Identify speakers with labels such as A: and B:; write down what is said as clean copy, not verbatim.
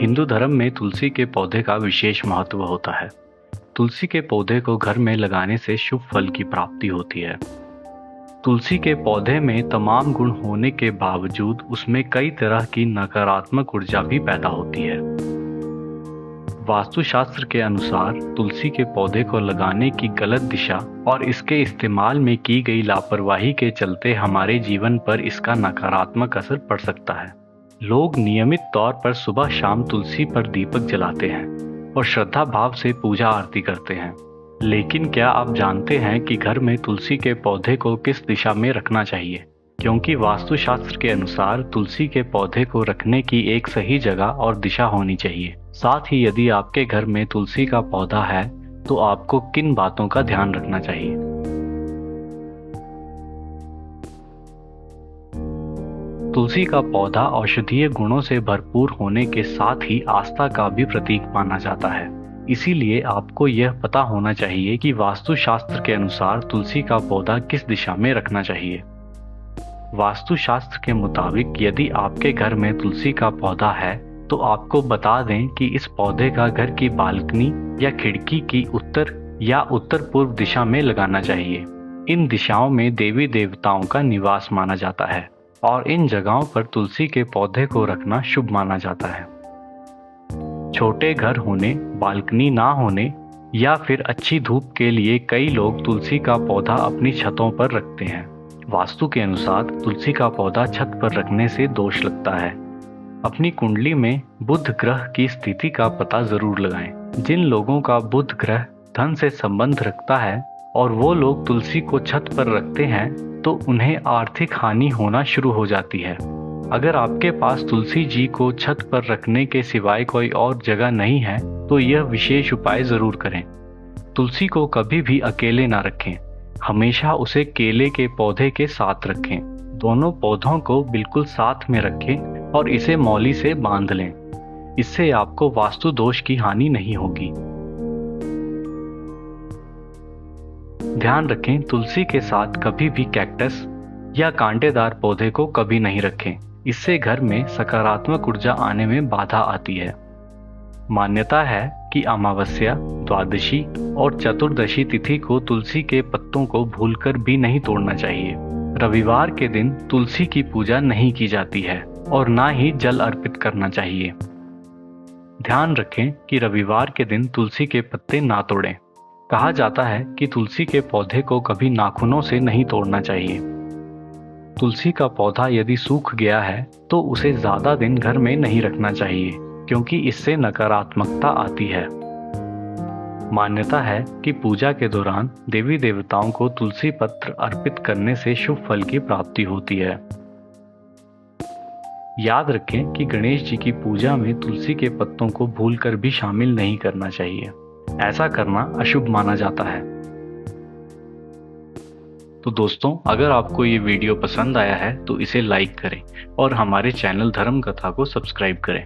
A: हिंदू धर्म में तुलसी के पौधे का विशेष महत्व होता है। तुलसी के पौधे को घर में लगाने से शुभ फल की प्राप्ति होती है। तुलसी के पौधे में तमाम गुण होने के बावजूद उसमें कई तरह की नकारात्मक ऊर्जा भी पैदा होती है। वास्तुशास्त्र के अनुसार तुलसी के पौधे को लगाने की गलत दिशा और इसके इस्तेमाल में की गई लापरवाही के चलते हमारे जीवन पर इसका नकारात्मक असर पड़ सकता है। लोग नियमित तौर पर सुबह शाम तुलसी पर दीपक जलाते हैं और श्रद्धा भाव से पूजा आरती करते हैं। लेकिन क्या आप जानते हैं कि घर में तुलसी के पौधे को किस दिशा में रखना चाहिए? क्योंकि वास्तुशास्त्र के अनुसार तुलसी के पौधे को रखने की एक सही जगह और दिशा होनी चाहिए। साथ ही यदि आपके घर में तुलसी का पौधा है तो आपको किन बातों का ध्यान रखना चाहिए? तुलसी का पौधा औषधीय गुणों से भरपूर होने के साथ ही आस्था का भी प्रतीक माना जाता है। इसीलिए आपको यह पता होना चाहिए कि वास्तुशास्त्र के अनुसार तुलसी का पौधा किस दिशा में रखना चाहिए। वास्तुशास्त्र के मुताबिक यदि आपके घर में तुलसी का पौधा है तो आपको बता दें कि इस पौधे का घर की बालकनी या खिड़की की उत्तर या उत्तर पूर्व दिशा में लगाना चाहिए। इन दिशाओं में देवी देवताओं का निवास माना जाता है और इन जगहों पर तुलसी के पौधे को रखना शुभ माना जाता है। छोटे घर होने, बालकनी ना होने या फिर अच्छी धूप के लिए कई लोग तुलसी का पौधा अपनी छतों पर रखते हैं। वास्तु के अनुसार तुलसी का पौधा छत पर रखने से दोष लगता है। अपनी कुंडली में बुध ग्रह की स्थिति का पता जरूर लगाएं। जिन लोगों का बुध ग्रह धन से संबंध रखता है और वो लोग तुलसी को छत पर रखते हैं तो उन्हें आर्थिक हानि होना शुरू हो जाती है। अगर आपके पास तुलसी जी को छत पर रखने के सिवाय कोई और जगह नहीं है तो यह विशेष उपाय जरूर करें। तुलसी को कभी भी अकेले ना रखें, हमेशा उसे केले के पौधे के साथ रखें। दोनों पौधों को बिल्कुल साथ में रखें और इसे मौली से बांध लें। इससे आपको वास्तु दोष की हानि नहीं होगी। ध्यान रखें, तुलसी के साथ कभी भी कैक्टस या कांटेदार पौधे को कभी नहीं रखें। इससे घर में सकारात्मक ऊर्जा आने में बाधा आती है। मान्यता है कि अमावस्या, द्वादशी और चतुर्दशी तिथि को तुलसी के पत्तों को भूलकर भी नहीं तोड़ना चाहिए। रविवार के दिन तुलसी की पूजा नहीं की जाती है और ना ही जल अर्पित करना चाहिए। ध्यान रखें कि रविवार के दिन तुलसी के पत्ते ना तोड़ें। कहा जाता है कि तुलसी के पौधे को कभी नाखूनों से नहीं तोड़ना चाहिए। तुलसी का पौधा यदि सूख गया है तो उसे ज्यादा दिन घर में नहीं रखना चाहिए क्योंकि इससे नकारात्मकता आती है। मान्यता है कि पूजा के दौरान देवी देवताओं को तुलसी पत्र अर्पित करने से शुभ फल की प्राप्ति होती है। याद रखें कि गणेश जी की पूजा में तुलसी के पत्तों को भूलकर भी शामिल नहीं करना चाहिए। ऐसा करना अशुभ माना जाता है। तो दोस्तों, अगर आपको ये वीडियो पसंद आया है तो इसे लाइक करें और हमारे चैनल धर्म कथा को सब्सक्राइब करें।